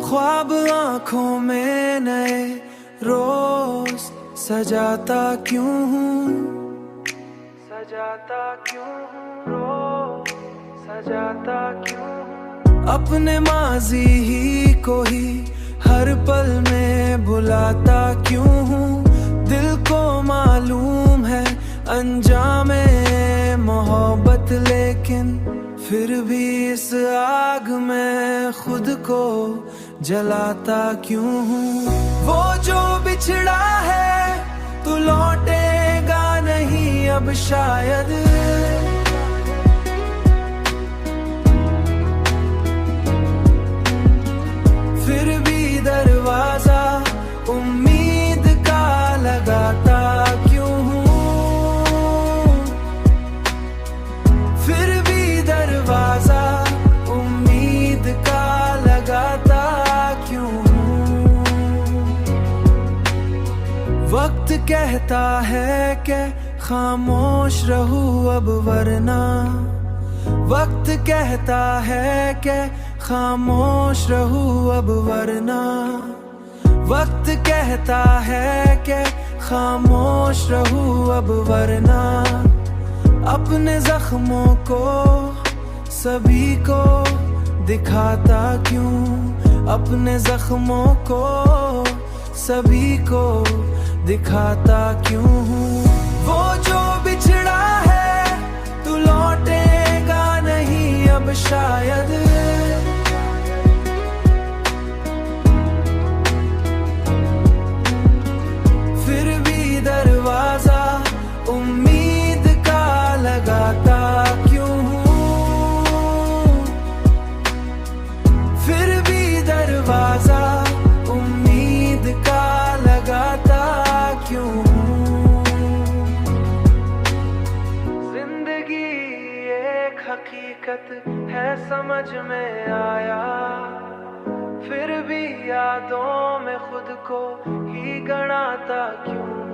ख्वाब आंखों में नए रोज सजाता क्यों हूँ, सजाता क्यों हूँ, रोज सजाता क्यों हूँ। अपने माजी ही को ही हर पल में भुलाता क्यों हूँ। दिल को मालूम है अंजामे मोहब्बत, लेकिन फिर भी इस आग में खुद को जलाता क्यों हूँ। वो जो बिछड़ा है तू लौटेगा नहीं अब शायद, फिर भी दरवाजा उम्मीद का लगाता क्यों हूँ। फिर भी दरवाजा उम्मीद का लगाता क्यों हूँ। वक्त कहता है कि खामोश रहूं अब वरना, वक्त कहता है कि खामोश रहूं अब वरना, वक्त कहता है कि खामोश रहूं अब वरना। अपने जख्मों को सभी को दिखाता क्यों, अपने जख्मों को सभी को दिखाता क्यों हूँ। वो जो बिछड़ा है तू लौटेगा नहीं अब शायद, फिर भी दरवाजा उम्मीद का लगाता क्यों हूँ। फिर भी दरवाजा उम्मीद का लगाता क्यों हूँ। जिंदगी एक हकीकत है समझ में आया, फिर भी यादों में खुद को ही गणाता क्यों।